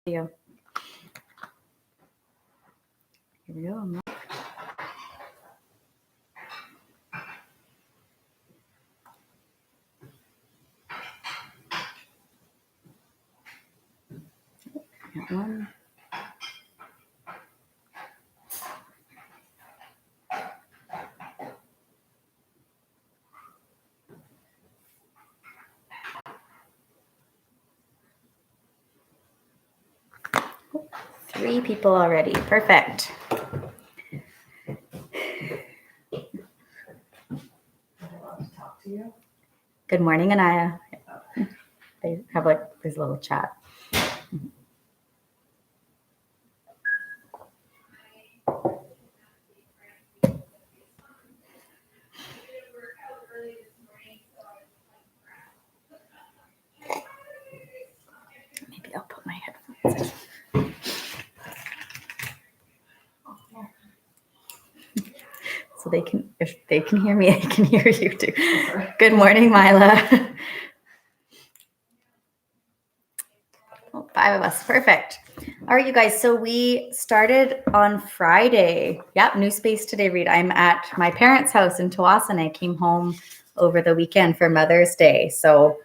you. Here we go. That one. Three people already. Perfect. Good morning, Anaya. They have like this little chat. Maybe I'll put my headphones in. So they can, if they can hear me, I can hear you too. Good morning, Mila. Oh, 5 of us. Perfect. All right, you guys. So we started on Friday. Yep, new space today, Reed. I'm at my parents' house in Tawasin. I came home over the weekend for Mother's Day. So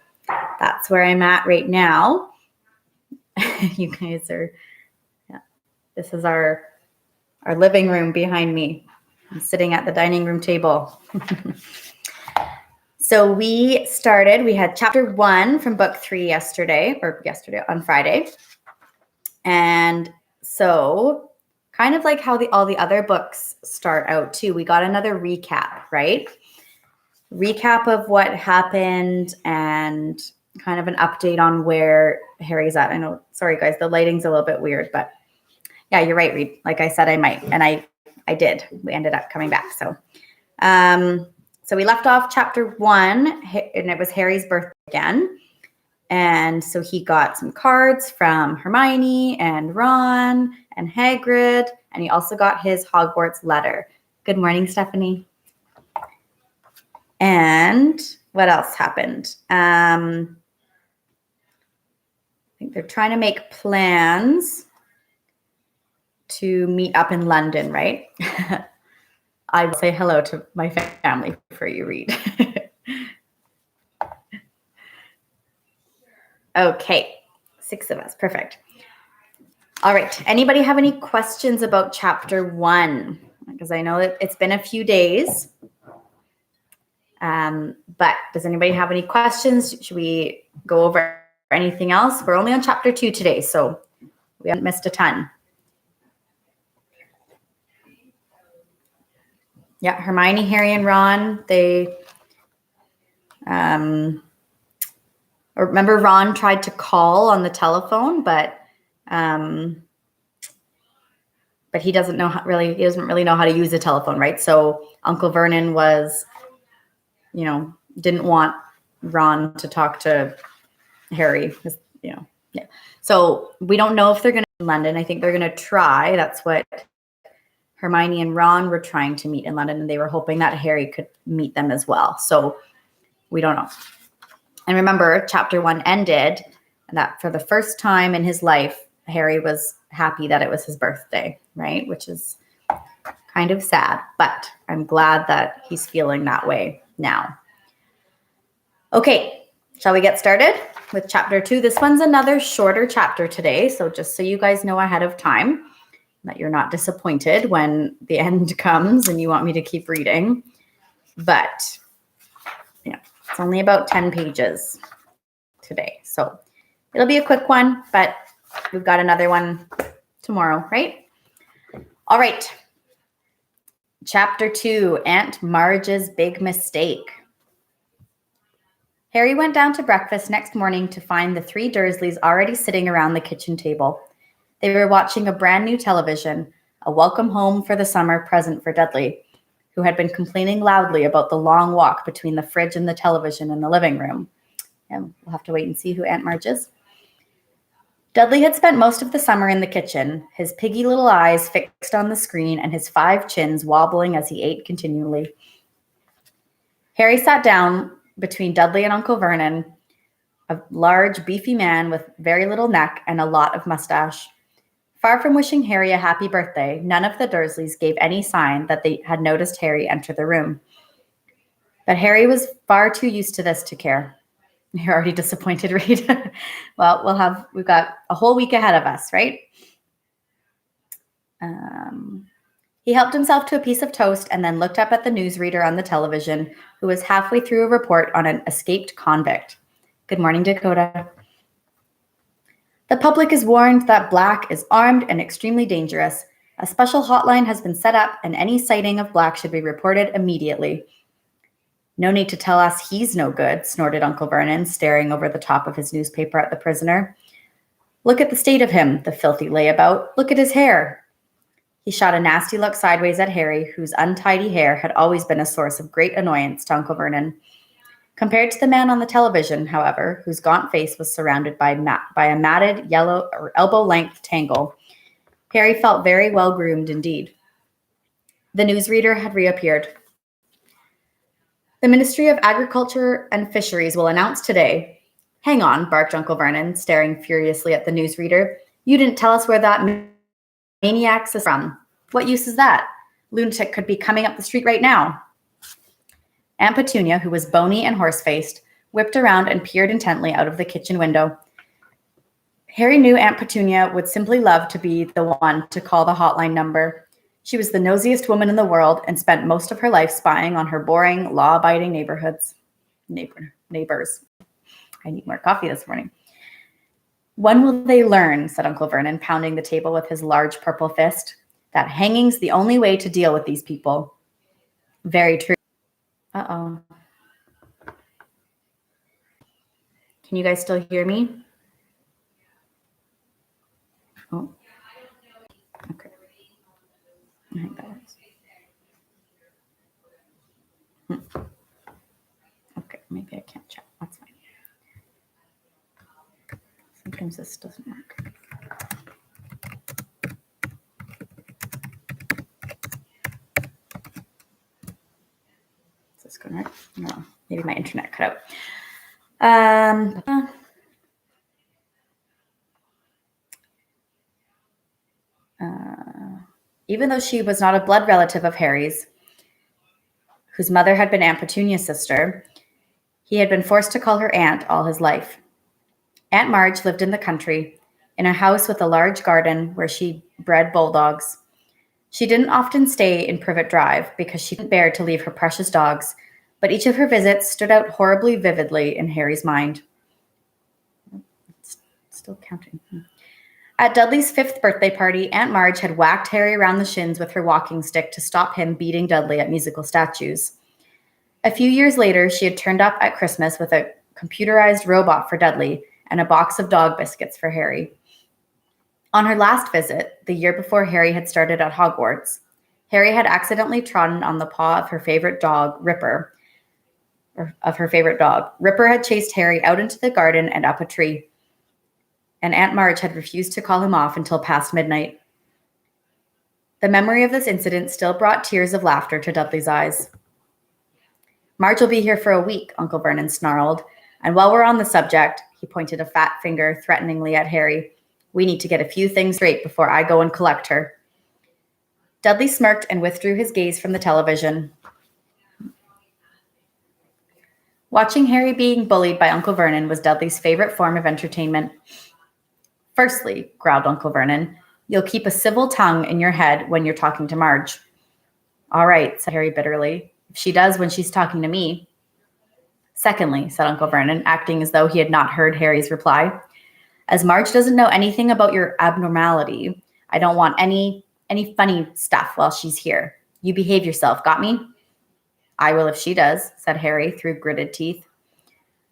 that's where I'm at right now. You guys are, yeah, this is our living room behind me. I'm sitting at the dining room table. So we had chapter 1 from book 3 yesterday on Friday. And so kind of like how all the other books start out too, we got another recap, right? Recap of what happened and kind of an update on where Harry's at. I know, sorry guys, the lighting's a little bit weird, but yeah, you're right, Reed. Like I said, I might, and I did. We ended up coming back. So, so we left off chapter 1, and it was Harry's birthday again. And so he got some cards from Hermione and Ron and Hagrid, and he also got his Hogwarts letter. Good morning, Stephanie. And what else happened? I think they're trying to make plans to meet up in London, right? I will say hello to my family for you, Reed. Okay, 6 of us. Perfect. All right. Anybody have any questions about chapter 1? Because I know that it's been a few days. But does anybody have any questions? Should we go over anything else? We're only on chapter 2 today, so we haven't missed a ton. Yeah, Hermione, Harry, and Ron, they remember Ron tried to call on the telephone, but he doesn't know he doesn't really know how to use a telephone, right? So Uncle Vernon was, didn't want Ron to talk to Harry, yeah. So we don't know if they're going to in London. I think they're going to try. That's what Hermione and Ron were trying to meet in London, and they were hoping that Harry could meet them as well. So we don't know. And remember, chapter 1 ended, and that for the first time in his life, Harry was happy that it was his birthday, right? Which is kind of sad, but I'm glad that he's feeling that way now. Okay, shall we get started with chapter 2? This one's another shorter chapter today, so just so you guys know ahead of time that you're not disappointed when the end comes and you want me to keep reading. But yeah, it's only about 10 pages today, so it'll be a quick one, but we've got another one tomorrow, right? All right. Chapter 2, Aunt Marge's Big Mistake. Harry went down to breakfast next morning to find the 3 Dursleys already sitting around the kitchen table. They were watching a brand new television, a welcome home for the summer present for Dudley, who had been complaining loudly about the long walk between the fridge and the television in the living room. And we'll have to wait and see who Aunt Marge is. Dudley had spent most of the summer in the kitchen, his piggy little eyes fixed on the screen and his 5 chins wobbling as he ate continually. Harry sat down between Dudley and Uncle Vernon. a large, beefy man with very little neck and a lot of mustache. Far from wishing Harry a happy birthday, none of the Dursleys gave any sign that they had noticed Harry enter the room. But Harry was far too used to this to care. You're already disappointed, Reed. Well, we've got a whole week ahead of us, right? He helped himself to a piece of toast and then looked up at the newsreader on the television, who was halfway through a report on an escaped convict. Good morning, Dakota. The public is warned that Black is armed and extremely dangerous. A special hotline has been set up, and any sighting of Black should be reported immediately. No need to tell us he's no good, snorted Uncle Vernon, staring over the top of his newspaper at the prisoner. Look at the state of him, the filthy layabout. Look at his hair. He shot a nasty look sideways at Harry, whose untidy hair had always been a source of great annoyance to Uncle Vernon. Compared to the man on the television, however, whose gaunt face was surrounded by a matted yellow or elbow-length tangle, Harry felt very well groomed indeed. The newsreader had reappeared. The Ministry of Agriculture and Fisheries will announce today. Hang on, barked Uncle Vernon, staring furiously at the newsreader. You didn't tell us where that maniac is from. What use is that? Lunatic could be coming up the street right now. Aunt Petunia, who was bony and horse-faced, whipped around and peered intently out of the kitchen window. Harry knew Aunt Petunia would simply love to be the one to call the hotline number. She was the nosiest woman in the world and spent most of her life spying on her boring, law-abiding neighbors. I need more coffee this morning. When will they learn, said Uncle Vernon, pounding the table with his large purple fist, that hanging's the only way to deal with these people? Very true. Uh-oh. Can you guys still hear me? Oh. Okay. I think that is. Okay, maybe I can't chat. That's fine. Sometimes this doesn't work. Is this going right? No, maybe my internet cut out. Even though she was not a blood relative of Harry's, whose mother had been Aunt Petunia's sister, he had been forced to call her aunt all his life. Aunt Marge lived in the country, in a house with a large garden where she bred bulldogs. She didn't often stay in Privet Drive because she didn't bear to leave her precious dogs, but each of her visits stood out horribly vividly in Harry's mind. It's still counting. At Dudley's 5th birthday party, Aunt Marge had whacked Harry around the shins with her walking stick to stop him beating Dudley at musical statues. A few years later, she had turned up at Christmas with a computerized robot for Dudley and a box of dog biscuits for Harry. On her last visit, the year before Harry had started at Hogwarts, Harry had accidentally trodden on the paw of her favorite dog, Ripper. Ripper had chased Harry out into the garden and up a tree, and Aunt Marge had refused to call him off until past midnight. The memory of this incident still brought tears of laughter to Dudley's eyes. Marge will be here for a week, Uncle Vernon snarled, and while we're on the subject, he pointed a fat finger threateningly at Harry. We need to get a few things straight before I go and collect her. Dudley smirked and withdrew his gaze from the television. Watching Harry being bullied by Uncle Vernon was Dudley's favorite form of entertainment. Firstly, growled Uncle Vernon, you'll keep a civil tongue in your head when you're talking to Marge. All right, said Harry bitterly. If she does when she's talking to me. Secondly, said Uncle Vernon, acting as though he had not heard Harry's reply, as Marge doesn't know anything about your abnormality, I don't want any funny stuff while she's here. You behave yourself, got me? I will if she does, said Harry through gritted teeth.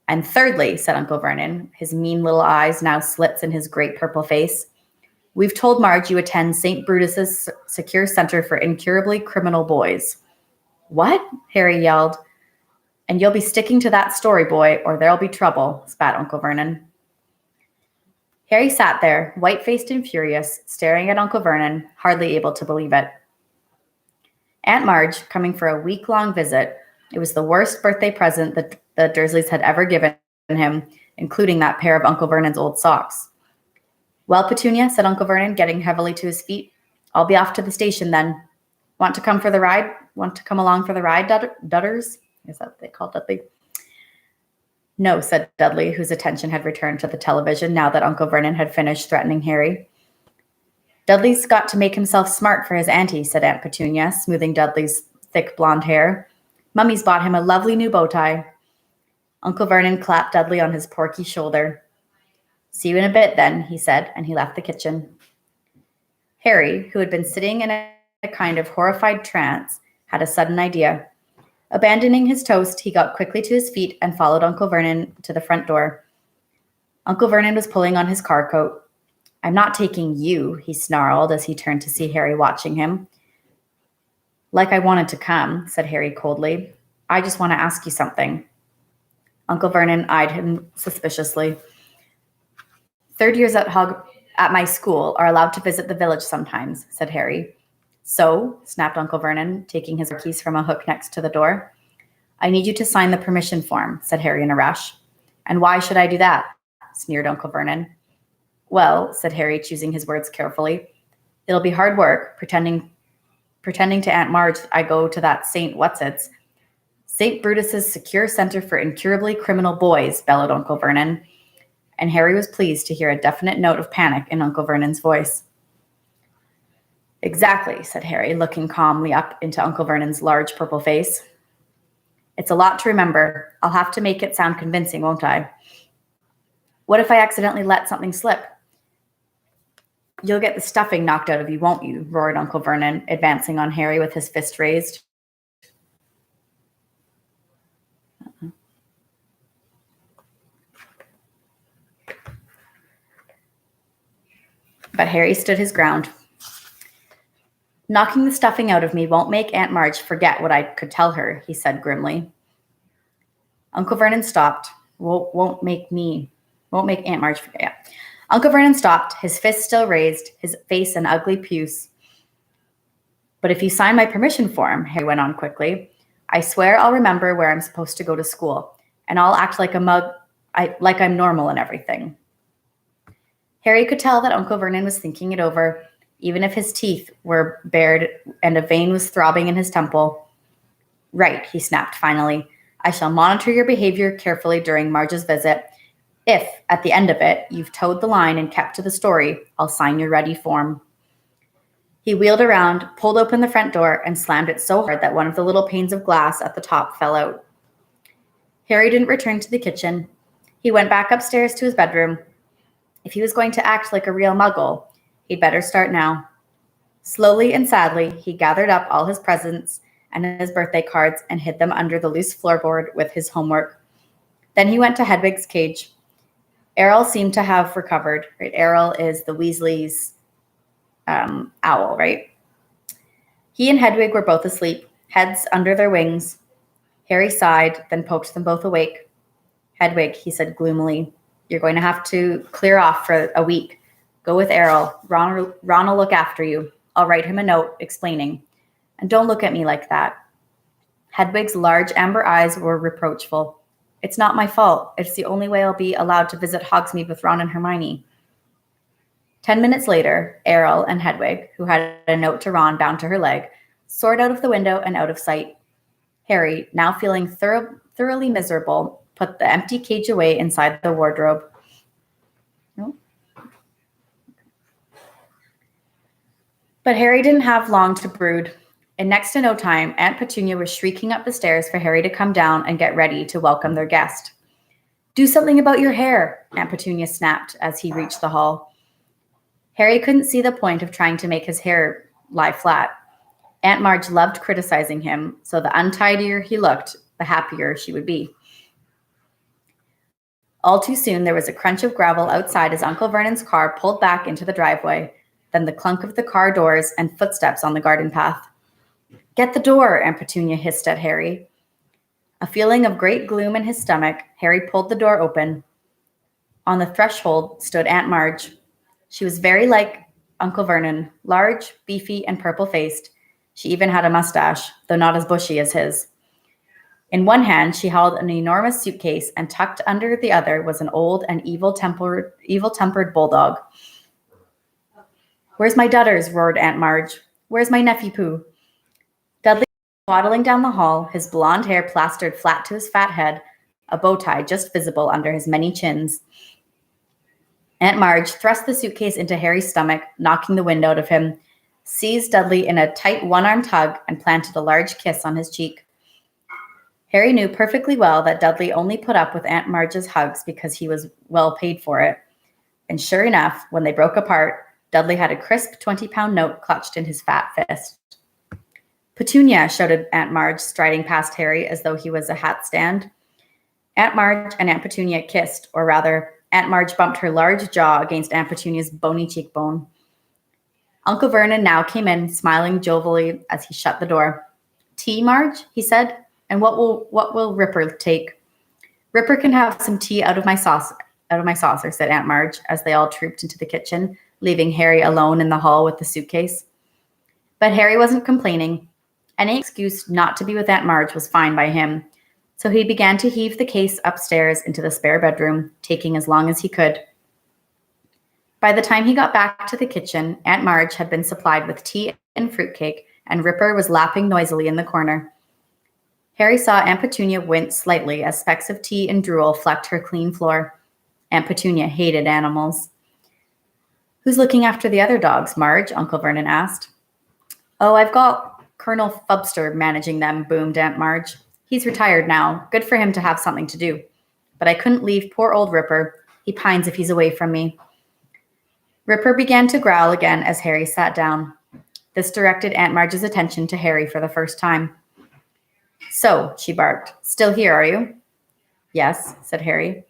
And thirdly, said Uncle Vernon, his mean little eyes now slits in his great purple face, we've told Marge you attend St. Brutus's Secure Center for Incurably Criminal Boys. What? Harry yelled. And you'll be sticking to that story, boy, or there'll be trouble, spat Uncle Vernon. Harry sat there, white-faced and furious, staring at Uncle Vernon, hardly able to believe it. Aunt Marge, coming for a week-long visit, it was the worst birthday present that the Dursleys had ever given him, including that pair of Uncle Vernon's old socks. Well, Petunia, said Uncle Vernon, getting heavily to his feet, I'll be off to the station then. Want to come for the ride? Want to come along for the ride, Dudders? Is that what they call Dudley? No, said Dudley, whose attention had returned to the television now that Uncle Vernon had finished threatening Harry. Dudley's got to make himself smart for his auntie, said Aunt Petunia, smoothing Dudley's thick blonde hair. Mummy's bought him a lovely new bow tie. Uncle Vernon clapped Dudley on his porky shoulder. See you in a bit then, he said, and he left the kitchen. Harry, who had been sitting in a kind of horrified trance, had a sudden idea. Abandoning his toast, he got quickly to his feet and followed Uncle Vernon to the front door. Uncle Vernon was pulling on his car coat. I'm not taking you, he snarled as he turned to see Harry watching him. Like I wanted to come, said Harry coldly. I just want to ask you something. Uncle Vernon eyed him suspiciously. Third years at my school are allowed to visit the village sometimes, said Harry. So, snapped Uncle Vernon, taking his keys from a hook next to the door. I need you to sign the permission form, said Harry in a rush. And why should I do that? Sneered Uncle Vernon. Well, said Harry, choosing his words carefully, it'll be hard work pretending to Aunt Marge I go to that St. Whatsits. St. Brutus's Secure Center for Incurably Criminal Boys, bellowed Uncle Vernon. And Harry was pleased to hear a definite note of panic in Uncle Vernon's voice. Exactly, said Harry, looking calmly up into Uncle Vernon's large purple face. It's a lot to remember. I'll have to make it sound convincing, won't I? What if I accidentally let something slip? You'll get the stuffing knocked out of you, won't you? Roared Uncle Vernon, advancing on Harry with his fist raised. But Harry stood his ground. Knocking the stuffing out of me won't make Aunt Marge forget what I could tell her, he said grimly. Uncle Vernon stopped. Won't make Aunt Marge forget. Yeah. Uncle Vernon stopped, his fist still raised, his face an ugly puce. But if you sign my permission form, Harry went on quickly, I swear I'll remember where I'm supposed to go to school, and I'll act like a mug, like I'm normal and everything. Harry could tell that Uncle Vernon was thinking it over, even if his teeth were bared and a vein was throbbing in his temple. Right, he snapped finally. I shall monitor your behavior carefully during Marge's visit. If, at the end of it, you've towed the line and kept to the story, I'll sign your ready form. He wheeled around, pulled open the front door, and slammed it so hard that one of the little panes of glass at the top fell out. Harry didn't return to the kitchen. He went back upstairs to his bedroom. If he was going to act like a real muggle, he'd better start now. Slowly and sadly, he gathered up all his presents and his birthday cards and hid them under the loose floorboard with his homework. Then he went to Hedwig's cage. Errol seemed to have recovered. Right? Errol is the Weasley's owl, right? He and Hedwig were both asleep, heads under their wings. Harry sighed, then poked them both awake. Hedwig, he said gloomily, you're going to have to clear off for a week. Go with Errol. Ron will look after you. I'll write him a note explaining. And don't look at me like that. Hedwig's large amber eyes were reproachful. It's not my fault. It's the only way I'll be allowed to visit Hogsmeade with Ron and Hermione. 10 minutes later, Errol and Hedwig, who had a note to Ron bound to her leg, soared out of the window and out of sight. Harry, now feeling thoroughly miserable, put the empty cage away inside the wardrobe. But Harry didn't have long to brood. In next to no time, Aunt Petunia was shrieking up the stairs for Harry to come down and get ready to welcome their guest. Do something about your hair, Aunt Petunia snapped as he reached the hall. Harry couldn't see the point of trying to make his hair lie flat. Aunt Marge loved criticizing him, so the untidier he looked, the happier she would be. All too soon, there was a crunch of gravel outside as Uncle Vernon's car pulled back into the driveway, then the clunk of the car doors and footsteps on the garden path. Get the door, Aunt Petunia hissed at Harry. A feeling of great gloom in his stomach, Harry pulled the door open. On the threshold stood Aunt Marge. She was very like Uncle Vernon, large, beefy, and purple-faced. She even had a mustache, though not as bushy as his. In one hand, she held an enormous suitcase, and tucked under the other was an old and evil-tempered bulldog. "Where's my dudders?" roared Aunt Marge. "Where's my nephew Pooh?" Dudley was waddling down the hall, his blonde hair plastered flat to his fat head, a bow tie just visible under his many chins. Aunt Marge thrust the suitcase into Harry's stomach, knocking the wind out of him, seized Dudley in a tight one-armed hug, and planted a large kiss on his cheek. Harry knew perfectly well that Dudley only put up with Aunt Marge's hugs because he was well paid for it. And sure enough, when they broke apart, Dudley had a crisp 20-pound note clutched in his fat fist. "Petunia," shouted Aunt Marge, striding past Harry as though he was a hat stand. Aunt Marge and Aunt Petunia kissed, or rather, Aunt Marge bumped her large jaw against Aunt Petunia's bony cheekbone. Uncle Vernon now came in, smiling jovially as he shut the door. "Tea, Marge?" he said. "And what will Ripper take?" "Ripper can have some tea out of my saucer," said Aunt Marge, as they all trooped into the kitchen, leaving Harry alone in the hall with the suitcase. But Harry wasn't complaining. Any excuse not to be with Aunt Marge was fine by him, so he began to heave the case upstairs into the spare bedroom, taking as long as he could. By the time he got back to the kitchen, Aunt Marge had been supplied with tea and fruitcake, and Ripper was lapping noisily in the corner. Harry saw Aunt Petunia wince slightly as specks of tea and drool flecked her clean floor. Aunt Petunia hated animals. "Who's looking after the other dogs, Marge?" Uncle Vernon asked. "Oh, I've got Colonel Fubster managing them," boomed Aunt Marge. "He's retired now. Good for him to have something to do. But I couldn't leave poor old Ripper. He pines if he's away from me." Ripper began to growl again as Harry sat down. This directed Aunt Marge's attention to Harry for the first time. "So," she barked, "still here, are you?" "Yes," said Harry.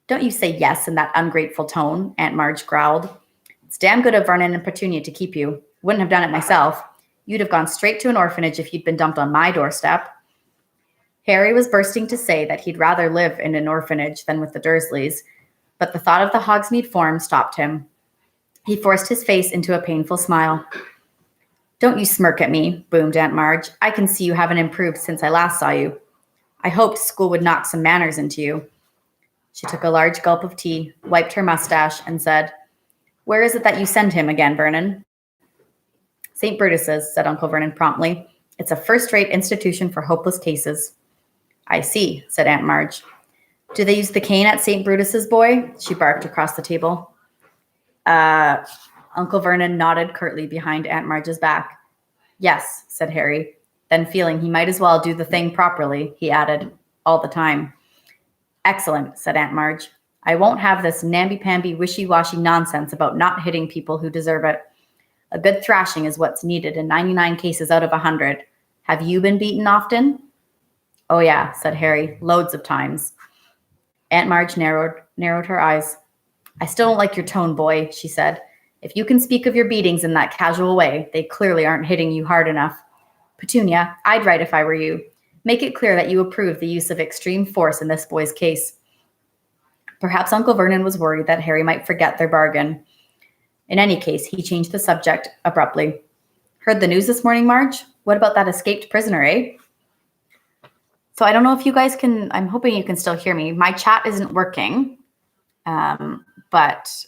"Don't you say yes in that ungrateful tone," Aunt Marge growled. "It's damn good of Vernon and Petunia to keep you. Wouldn't have done it myself. You'd have gone straight to an orphanage if you'd been dumped on my doorstep." Harry was bursting to say that he'd rather live in an orphanage than with the Dursleys, but the thought of the Hogsmeade form stopped him. He forced his face into a painful smile. "Don't you smirk at me," boomed Aunt Marge. "I can see you haven't improved since I last saw you. I hoped school would knock some manners into you." She took a large gulp of tea, wiped her mustache, and said, "Where is it that you send him again, Vernon?" "St. Brutus's," said Uncle Vernon promptly. "It's a first-rate institution for hopeless cases." "I see," said Aunt Marge. "Do they use the cane at St. Brutus's, boy?" she barked across the table. Uncle Vernon nodded curtly behind Aunt Marge's back. "Yes," said Harry. Then, feeling he might as well do the thing properly, he added, "all the time." "Excellent," said Aunt Marge. "I won't have this namby-pamby, wishy-washy nonsense about not hitting people who deserve it. A good thrashing is what's needed in 99 cases out of 100. Have you been beaten often?" "Oh, yeah," said Harry, "loads of times." Aunt Marge narrowed her eyes. "I still don't like your tone, boy," she said. "If you can speak of your beatings in that casual way, they clearly aren't hitting you hard enough. Petunia, I'd write if I were you. Make it clear that you approve the use of extreme force in this boy's case." Perhaps Uncle Vernon was worried that Harry might forget their bargain. In any case, he changed the subject abruptly. "Heard the news this morning, Marge? What about that escaped prisoner, eh?" So I don't know if you guys can, I'm hoping you can still hear me. My chat isn't working, but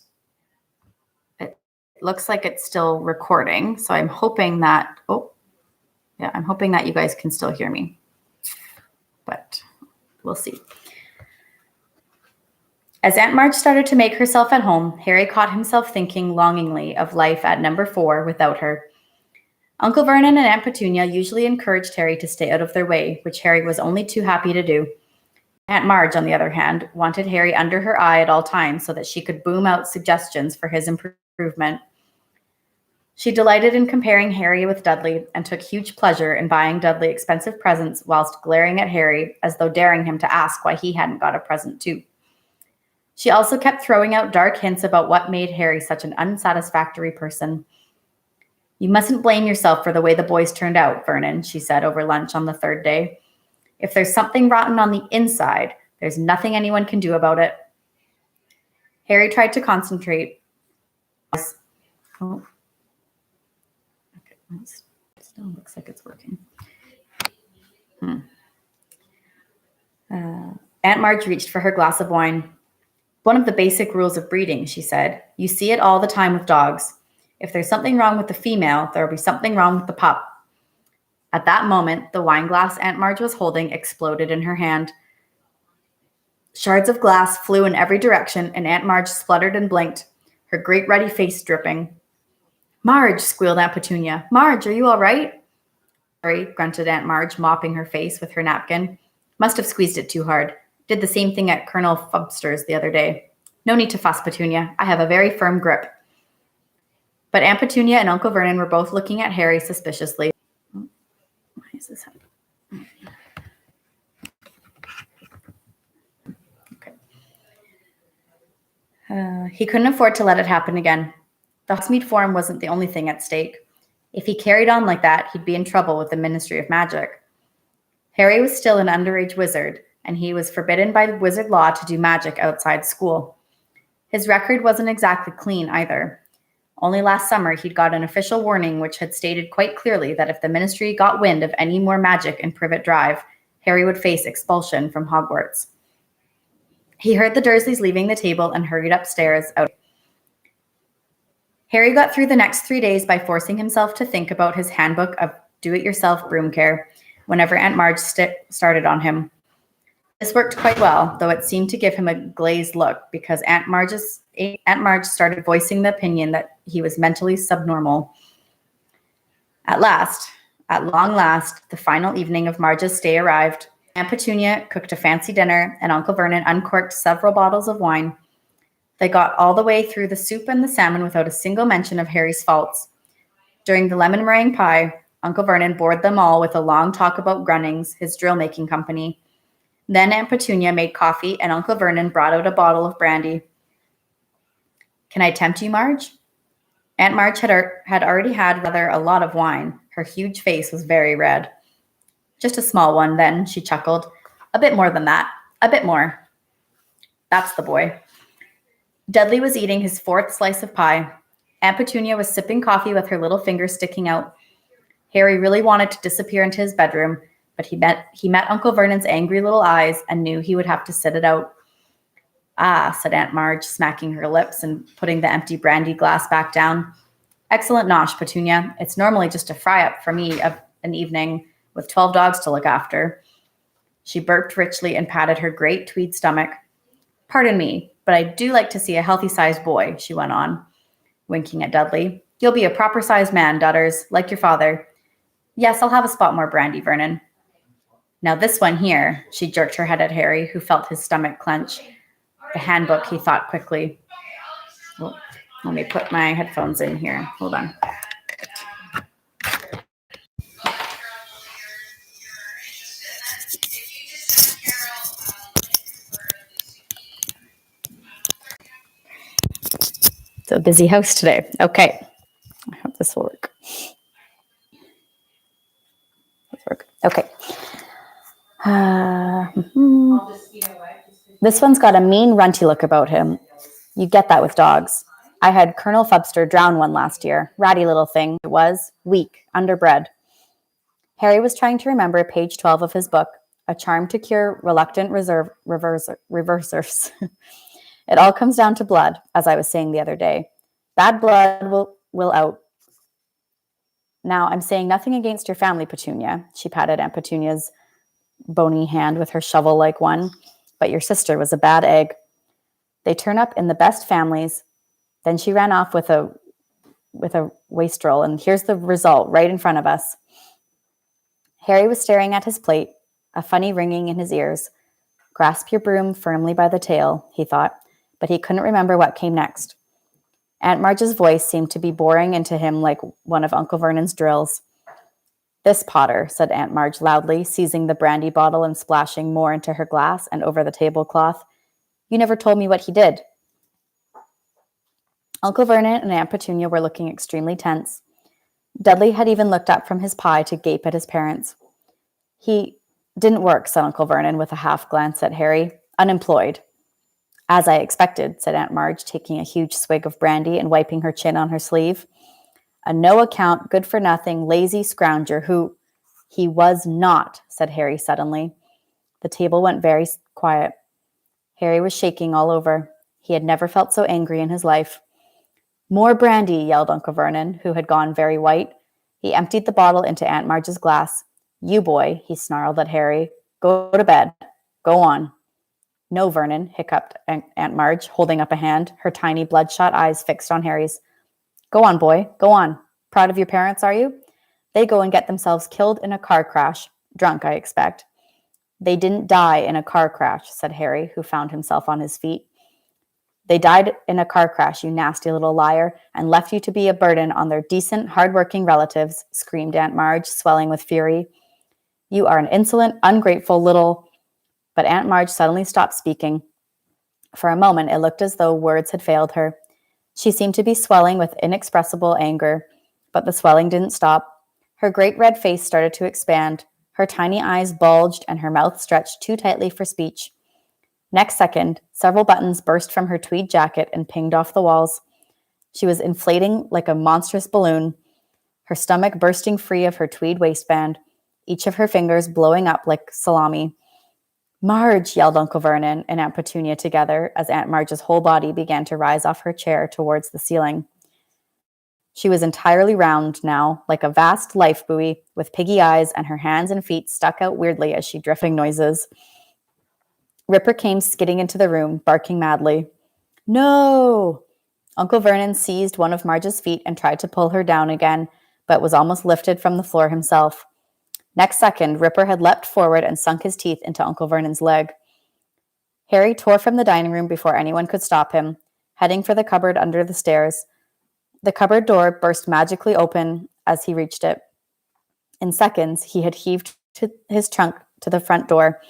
it looks like it's still recording. So I'm hoping that, I'm hoping that you guys can still hear me, but we'll see. As Aunt Marge started to make herself at home, Harry caught himself thinking longingly of life at number 4 without her. Uncle Vernon and Aunt Petunia usually encouraged Harry to stay out of their way, which Harry was only too happy to do. Aunt Marge, on the other hand, wanted Harry under her eye at all times so that she could boom out suggestions for his improvement. She delighted in comparing Harry with Dudley and took huge pleasure in buying Dudley expensive presents whilst glaring at Harry as though daring him to ask why he hadn't got a present too. She also kept throwing out dark hints about what made Harry such an unsatisfactory person. "You mustn't blame yourself for the way the boys turned out, Vernon," she said over lunch on the 3rd day. "If there's something rotten on the inside, there's nothing anyone can do about it." Harry tried to concentrate. Oh. Okay, still looks like it's working. Aunt Marge reached for her glass of wine. One of the basic rules of breeding, she said. You see it all the time with dogs. If there's something wrong with the female, there will be something wrong with the pup. At that moment, the wine glass Aunt Marge was holding exploded in her hand. Shards of glass flew in every direction, and Aunt Marge spluttered and blinked, her great ruddy face dripping. Marge, squealed Aunt Petunia. Marge, are you all right? Sorry, grunted Aunt Marge, mopping her face with her napkin. Must have squeezed it too hard. Did the same thing at Colonel Fubster's the other day. No need to fuss, Petunia. I have a very firm grip. But Aunt Petunia and Uncle Vernon were both looking at Harry suspiciously. Why is this happening? Okay. He couldn't afford to let it happen again. The Hogsmeade Forum wasn't the only thing at stake. If he carried on like that, he'd be in trouble with the Ministry of Magic. Harry was still an underage wizard, and he was forbidden by wizard law to do magic outside school. His record wasn't exactly clean either. Only last summer, he'd got an official warning which had stated quite clearly that if the Ministry got wind of any more magic in Privet Drive, Harry would face expulsion from Hogwarts. He heard the Dursleys leaving the table and hurried upstairs. Harry got through the next 3 days by forcing himself to think about his handbook of do-it-yourself broom care whenever Aunt Marge started on him. This worked quite well, though it seemed to give him a glazed look because Aunt Marge started voicing the opinion that he was mentally subnormal. At long last, the final evening of Marge's stay arrived. Aunt Petunia cooked a fancy dinner, and Uncle Vernon uncorked several bottles of wine. They got all the way through the soup and the salmon without a single mention of Harry's faults. During the lemon meringue pie, Uncle Vernon bored them all with a long talk about Grunnings, his drill-making company. Then Aunt Petunia made coffee, and Uncle Vernon brought out a bottle of brandy. Can I tempt you, Marge? Aunt Marge had already had rather a lot of wine. Her huge face was very red. Just a small one, then, she chuckled. A bit more than that. A bit more. That's the boy. Dudley was eating his fourth slice of pie. Aunt Petunia was sipping coffee with her little finger sticking out. Harry really wanted to disappear into his bedroom, but he met Uncle Vernon's angry little eyes and knew he would have to sit it out. Ah, said Aunt Marge, smacking her lips and putting the empty brandy glass back down. Excellent nosh, Petunia. It's normally just a fry-up for me of an evening with 12 dogs to look after. She burped richly and patted her great tweed stomach. Pardon me, but I do like to see a healthy-sized boy, she went on, winking at Dudley. You'll be a proper-sized man, Dudders, like your father. Yes, I'll have a spot more brandy, Vernon. Now this one here, she jerked her head at Harry, who felt his stomach clench. The handbook, he thought quickly. Well, let me put my headphones in here. Hold on. It's a busy house today. Okay. I hope this will work. Okay. This one's got a mean, runty look about him. You get that with dogs. I had Colonel Fubster drown one last year. Ratty little thing it was. Weak. Underbred. Harry was trying to remember page 12 of his book, A Charm to Cure Reluctant Reversers. It all comes down to blood, as I was saying the other day. Bad blood will out. Now, I'm saying nothing against your family, Petunia. She patted Aunt Petunia's bony hand with her shovel-like one. But your sister was a bad egg. They turn up in the best families. Then she ran off with a wastrel, and here's the result right in front of us. Harry was staring at his plate, a funny ringing in his ears. Grasp your broom firmly by the tail, he thought, but he couldn't remember what came next. Aunt Marge's voice seemed to be boring into him like one of Uncle Vernon's drills. This Potter, said Aunt Marge loudly, seizing the brandy bottle and splashing more into her glass and over the tablecloth. You never told me what he did. Uncle Vernon and Aunt Petunia were looking extremely tense. Dudley had even looked up from his pie to gape at his parents. He didn't work, said Uncle Vernon with a half glance at Harry. Unemployed. As I expected, said Aunt Marge, taking a huge swig of brandy and wiping her chin on her sleeve. A no-account, good-for-nothing, lazy scrounger who... He was not, said Harry suddenly. The table went very quiet. Harry was shaking all over. He had never felt so angry in his life. More brandy, yelled Uncle Vernon, who had gone very white. He emptied the bottle into Aunt Marge's glass. You boy, he snarled at Harry. Go to bed. Go on. No, Vernon, hiccuped Aunt Marge, holding up a hand, her tiny bloodshot eyes fixed on Harry's. Go on, boy, go on. Proud of your parents, are you? They go and get themselves killed in a car crash. Drunk, I expect. They didn't die in a car crash, said Harry, who found himself on his feet. They died in a car crash, you nasty little liar, and left you to be a burden on their decent, hard-working relatives, screamed Aunt Marge, swelling with fury. You are an insolent, ungrateful little... But Aunt Marge suddenly stopped speaking. For a moment, it looked as though words had failed her. She seemed to be swelling with inexpressible anger, but the swelling didn't stop. Her great red face started to expand. Her tiny eyes bulged and her mouth stretched too tightly for speech. Next second, several buttons burst from her tweed jacket and pinged off the walls. She was inflating like a monstrous balloon, her stomach bursting free of her tweed waistband, each of her fingers blowing up like salami. Marge, yelled Uncle Vernon and Aunt Petunia together as Aunt Marge's whole body began to rise off her chair towards the ceiling. She was entirely round now, like a vast life buoy, with piggy eyes, and her hands and feet stuck out weirdly as she drifting noises. Ripper came skidding into the room, barking madly. No! Uncle Vernon seized one of Marge's feet and tried to pull her down again, but was almost lifted from the floor himself. Next second, Ripper had leapt forward and sunk his teeth into Uncle Vernon's leg. Harry tore from the dining room before anyone could stop him, heading for the cupboard under the stairs. The cupboard door burst magically open as he reached it. In seconds, he had heaved his trunk to the front door.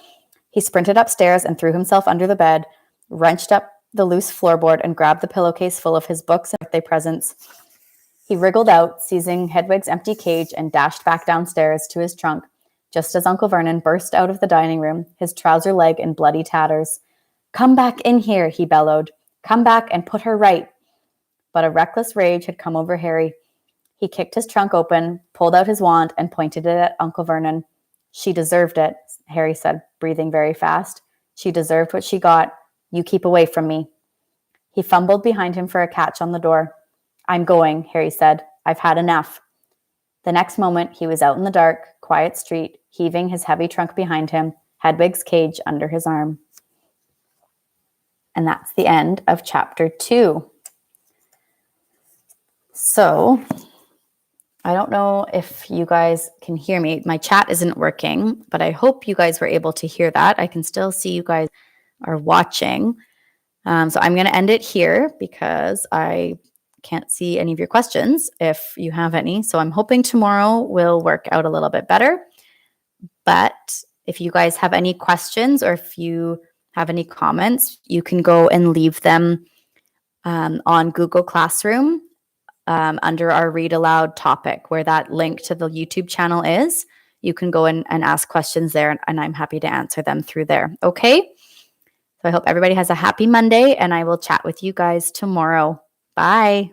He sprinted upstairs and threw himself under the bed, wrenched up the loose floorboard, and grabbed the pillowcase full of his books and birthday presents. He wriggled out, seizing Hedwig's empty cage, and dashed back downstairs to his trunk, just as Uncle Vernon burst out of the dining room, his trouser leg in bloody tatters. Come back in here, he bellowed. Come back and put her right. But a reckless rage had come over Harry. He kicked his trunk open, pulled out his wand, and pointed it at Uncle Vernon. She deserved it, Harry said, breathing very fast. She deserved what she got. You keep away from me. He fumbled behind him for a catch on the door. I'm going, Harry said. I've had enough. The next moment, he was out in the dark, quiet street, heaving his heavy trunk behind him, Hedwig's cage under his arm. And that's the end of chapter 2. So, I don't know if you guys can hear me. My chat isn't working, but I hope you guys were able to hear that. I can still see you guys are watching. So I'm going to end it here because I can't see any of your questions if you have any. So I'm hoping tomorrow will work out a little bit better. But if you guys have any questions or if you have any comments, you can go and leave them on Google Classroom under our Read Aloud topic, where that link to the YouTube channel is. You can go in and ask questions there, and I'm happy to answer them through there. Okay? So I hope everybody has a happy Monday, and I will chat with you guys tomorrow. Bye.